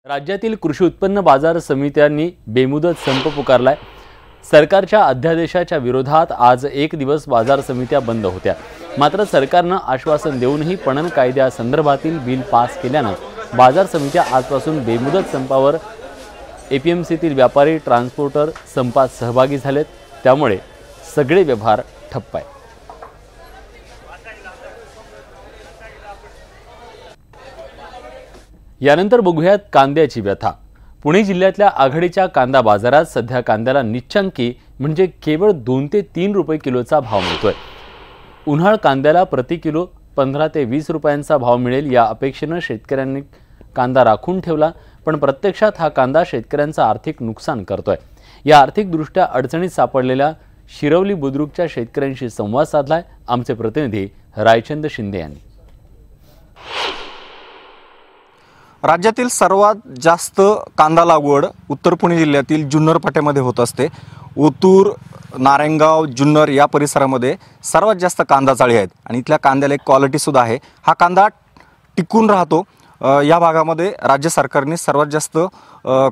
राज्यातील कृषी उत्पन्न बाजार समित्यांनी बेमुदत संप पुकारलाय। सरकारच्या अध्यादेशाच्या विरोधात आज एक दिवस बाजार समित्या बंद होत्या। मात्र सरकारने आश्वासन देऊनही पणन कायद्यासंदर्भातील बिल पास केल्याने बाजार समित्या आजपासून बेमुदत संपावर एपीएमसीतील व्यापारी ट्रान्सपोर्टर संपात सहभागी झालेत। त्यामुळे सगळे व्यवहार ठप्प आहेत। यानंतर बघूयात कांद्याची व्यथा। पुणे जिल्ह्यातल्या आघाडीच्या कांदा बाजारात सध्या कांद्याला निच्चांकी म्हणजे केवळ 2 ते 3 रुपये किलोचा भाव मिळतोय। उन्हाळ कांद्याला प्रति किलो 15 ते 20 रुपयांचा भाव मिळेल या अपेक्षेने शेतकऱ्यांनी कांदा राखून ठेवला, पण प्रत्यक्षात हा कांदा शेतकऱ्यांचं आर्थिक नुकसान करतोय। या आर्थिकदृष्ट्या अडचणीत सापडलेल्या शिरवली बुद्रुकच्या शेतकऱ्यांशी संवाद साधलाय आमचे प्रतिनिधी रायचंद शिंदे यांनी। राज्यातील सर्वात जास्त कांदा लागवड उत्तर पुणे जिल्ह्यातील जुन्नर पट्ट्यामध्ये होत असते। ओतूर, नारायणगाव, जुन्नर या परिसरामध्ये सर्वात जास्त कांदा चाळी आहेत आणि इथल्या कांद्याला एक क्वालिटी सुद्धा आहे। हा कांदा टिकून राहतो। या भागामध्ये राज्य सरकारने सर्वात जास्त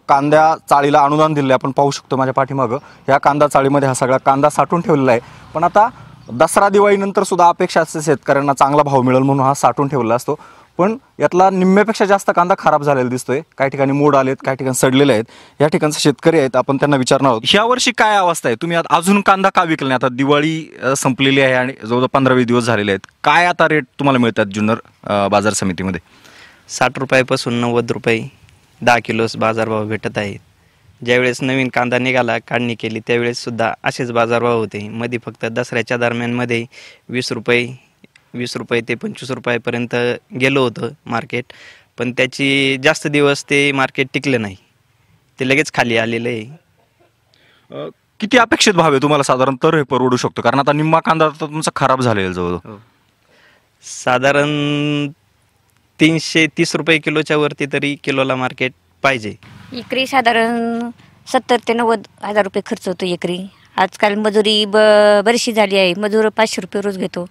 कांद्या चाळीला अनुदान दिले। आपण पाहू शकतो माझ्या पाठीमागं या कांदा चाळीमध्ये हा सगळा कांदा साठवून ठेवलेला आहे। पण आता दसरा दिवाळीनंतर सुद्धा अपेक्षा असते शेतकऱ्यांना चांगला भाव मिळेल म्हणून हा साठवून ठेवलेला असतो। पण यातला निम्म्यापेक्षा जास्त कांदा खराब झालेला दिसतोय। काही ठिकाणी मोड आलेत, काही ठिकाणी सडलेले आहेत। या ठिकाणचे शेतकरी आहेत, आपण त्यांना विचारणार आहोत ह्या वर्षी काय अवस्था आहे, तुम्ही अजून कांदा का विकला नाही? आता दिवाळी संपलेली आहे आणि जवळजवळ 15-20 दिवस झालेले आहेत। काय आता रेट तुम्हाला मिळतात जुन्नर बाजार समितीमध्ये? 60 रुपयापासून 90 रुपये 10 किलो बाजारभाव भेटत आहेत। ज्यावेळेस नवीन कांदा निघाला, काढणी केली, त्यावेळेस सुद्धा असेच बाजारभाव होते। मध्ये फक्त दसऱ्याच्या दरम्यानमध्ये 20 रुपये ते 25 रुपयापर्यंत गेलो होतं मार्केट, पण त्याची जास्त दिवस ते मार्केट टिकलं नाही, ते लगेच खाली आलेलं आहे। किती अपेक्षित भाव आहे तुम्हाला साधारण तर हे परवडू शकतो? कारण आता निम्मा कांदा तर तुमचा खराब झालेला जवळ साधारण 330 रुपये किलोच्या वरती तरी किलोला मार्केट पाहिजे। एकरी साधारण 70 ते 90 हजार रुपये खर्च होतो एकरी। आजकाल मजुरी बरीचशी झाली आहे, मजूर 500 रुपये रोज घेतो।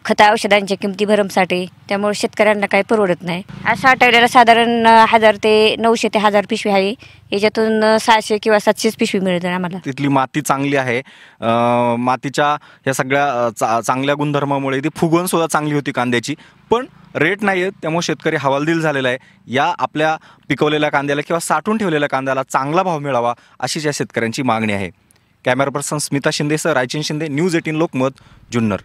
खता औषधांच्या किमती भरमसाठी, त्यामुळे शेतकऱ्यांना काही परवडत नाही। आज साठवलेला साधारण 1000 ते 900 ते 1000 पिशवी आहे, याच्यातून 600 किंवा 700 पिशवी मिळते आम्हाला। तिथली माती चांगली आहे। मातीच्या या सगळ्या चांगल्या गुणधर्मामुळे ती फुगवण सुद्धा चांगली होती कांद्याची, पण रेट नाही आहेत, त्यामुळे शेतकरी हवालदिल झालेला आहे। या आपल्या पिकवलेल्या कांद्याला किंवा साठवून ठेवलेल्या कांद्याला चांगला भाव मिळावा अशीच या शेतकऱ्यांची मागणी आहे। कॅमेरा पर्सन स्मिता शिंदेसह रायचंद शिंदे, न्यूज 18 लोकमत, जुन्नर।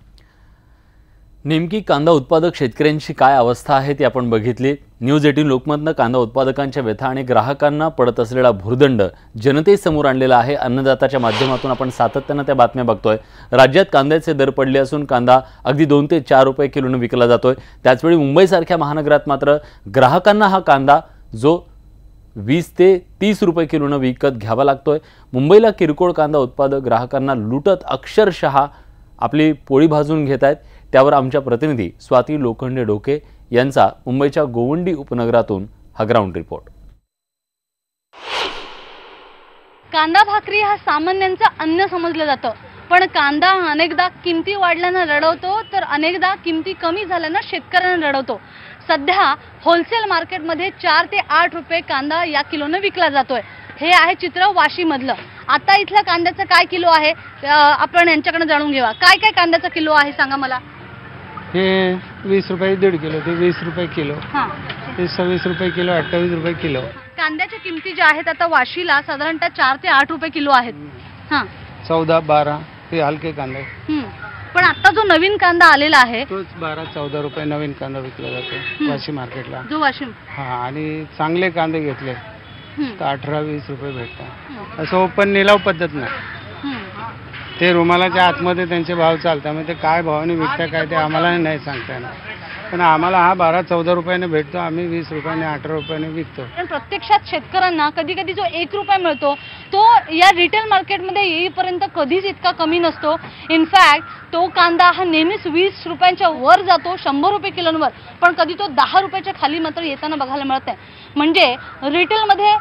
नेमकी कांदा उत्पादक शेतकऱ्यांची काय अवस्था आहे ती आपण बघितली। न्यूज 18 लोकमतनं कांदा उत्पादकांच्या व्यथा आणि ग्राहकांना पडत असलेला भुर्दंड जनतेसमोर आणलेला आहे। अन्नदाताच्या माध्यमातून आपण सातत्याने त्या बातम्या बघतोय। राज्यात कांद्याचे दर पडले असून कांदा अगदी 2 ते 4 रुपये किलोने विकला जातोय। त्याचवेळी मुंबईसारख्या महानगरात मात्र ग्राहकांना हा कांदा जो 20 ते 30 रुपये किलोने विकत घ्यावा लागतोय। मुंबईला किरकोळ कांदा उत्पादक ग्राहकांना लुटत अक्षरशः आपली पोळी भाजून घेत आहेत। त्यावर आमच्या प्रतिनिधी स्वाती लोखंडे डोके यांचा मुंबईच्या गोवंडी उपनगरातून हा ग्राउंड रिपोर्ट। कांदा भाकरी हा सामान्यांचा अन्न समजलं जातं, पण कांदा अनेकदा किमती वाढल्यानं रडवतो, तर अनेकदा किमती कमी झाल्यानं शेतकऱ्यांना रडवतो। सध्या होलसेल मार्केटमध्ये 4 ते 8 रुपये कांदा या किलोने विकला जातोय। हे आहे चित्र वाशीमधलं। आता इथल्या कांद्याचं काय किलो आहे आपण यांच्याकडे जाणून घेऊया। काय काय कांद्याचा किलो आहे सांगा मला? हे 20 रुपये 1.5 किलो, ते 20 रुपये किलो, ते 26 रुपये किलो, 28 रुपये किलो। कांद्याच्या किमती ज्या आहेत आता वाशीला साधारणतः 4 ते 8 रुपये किलो आहेत। 14-12 ते हलके कांदे। पण आता जो नवीन कांदा आलेला आहे तोच 12-14 रुपये नवीन कांदा विकला जातो वाशी मार्केटला। जो वाशिम आणि चांगले कांदे घेतले तर 18-20 रुपये भेटतात। असं ओपन निलाव पद्धत नाही, ते रुमालाच्या आतमध्ये त्यांचे भाव चालतात। म्हणजे ते काय भावाने विकता काय ते आम्हाला नाही सांगता येणार, पण आम्हाला हा 12-14 रुपयाने भेटतो, आम्ही 20 रुपयाने 18 रुपयाने विकतो। पण प्रत्यक्षात शेतकऱ्यांना कधी कधी जो 1 रुपया मिळतो तो या रिटेल मार्केटमध्ये येईपर्यंत कधीच इतका कमी नसतो। इनफॅक्ट तो कांदा हा नेहमीच 20 रुपयांच्या वर जातो, 100 रुपये किलोवर, पण कधी तो 10 रुपयाच्या खाली मात्र येताना बघायला मिळत नाही। म्हणजे रिटेलमध्ये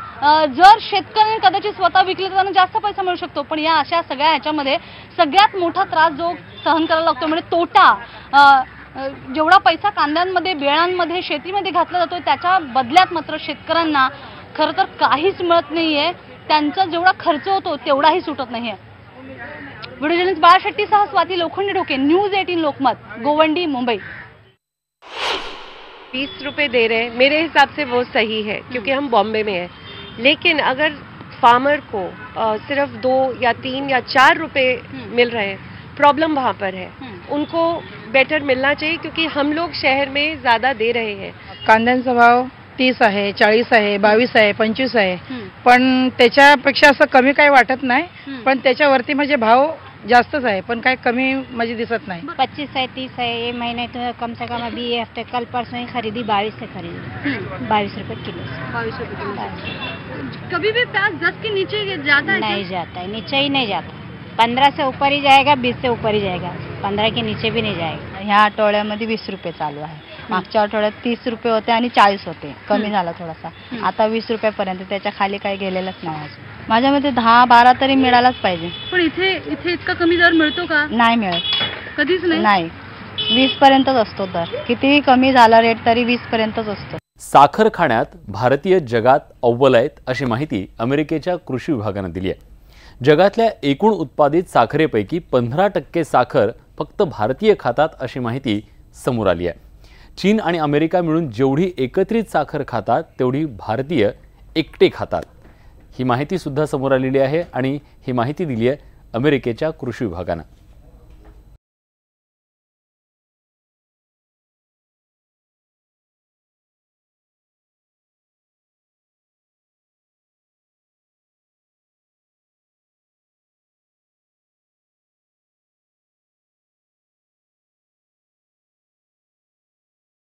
जर शेतकऱ्यांनी कदाचित स्वतः विकले तर त्यांना जास्त पैसा मिळू शकतो, पण या अशा सगळ्या ह्याच्यामध्ये सगळ्यात मोठा त्रास जो सहन करायला लागतो म्हणजे तोटा जेवढा पैसा कांद्यांमध्ये, बेळांमध्ये, शेतीमध्ये घातला जातो त्याच्या बदल्यात मात्र शेतकऱ्यांना खरं तर काहीच मिळत नाहीये. त्यांचा जेवढा खर्च होतो तेवढाही सुटत नाहीये. व्हिडिओ जर्नलिस्ट बाळा शेट्टीसह स्वाती लोखंडे ढोके, न्यूज 18 लोकमत, गोवंडी, मुंबई. 20 रुपए दे रहे हैं, मेरे हिसाब से वो सही है क्योंकि हम बॉम्बे में हैं. लेकिन अगर फार्मर को सिर्फ 2 या 3 या 4 रुपए मिल रहे हैं, प्रॉब्लम वहाँ पर है. उनको बेटर मिलना चाहिए क्योंकि हम लोग शहर में ज़्यादा दे रहे हैं. कांद्यांचा भाव 30 आहे, 40 आहे, 22 आहे, 25 आहे, पण त्याच्यापेक्षा असं कमी काही वाटत नाही. पण त्याच्यावरती म्हणजे भाव जास्तच आहे, पण काही कमी म्हणजे दिसत नाही. 25 है, 30 है, ये महीने तो कम से कम अभी ये हफ्ते कल परसों ही खरीदी, 22 से खरीदी, 22 रुपए किलो. 22 रुपए किलो. कभी भी प्याज 10 के नीचे जाता है? नहीं जाता है, नीचे ही नहीं जाता. 15 से ऊपर ही जाएगा, 20 से ऊपर ही जाएगा, 15 के नीचे भी नहीं जाएगा. ह्या आठवड्यामध्ये 20 रुपये चालू आहे. मागच्या आठवड्यात 30 रुपये होते आणि 40 होते, कमी झाला थोडासा. आता 20 रुपयापर्यंत, त्याच्या खाली काही गेलेलंच नाही अजून. माझ्यामध्ये 10-12 तरी मिळालाच पाहिजे. पण इथे इतका कमी दर मिळतो का? नाही मिळत, कधीच नाही. नाही. 20 पर्यंतच असतो दर. कितीही कमी झाला रेट तरी 20 पर्यंतच असतो. साखर खाण्यात भारतीय जगात अव्वल आहेत अशी माहिती अमेरिकेच्या कृषी विभागानं दिली आहे. जगातल्या एकूण उत्पादित साखरेपैकी 15% साखर फक्त भारतीय खातात अशी माहिती समोर आली आहे. चीन आणि अमेरिका मिळून जेवढी एकत्रित साखर खातात तेवढी भारतीय एकटे खातात. ही माहिती सुद्धा समोर आलेली आहे आणि ही माहिती दिली आहे अमेरिकेच्या कृषी विभागानं.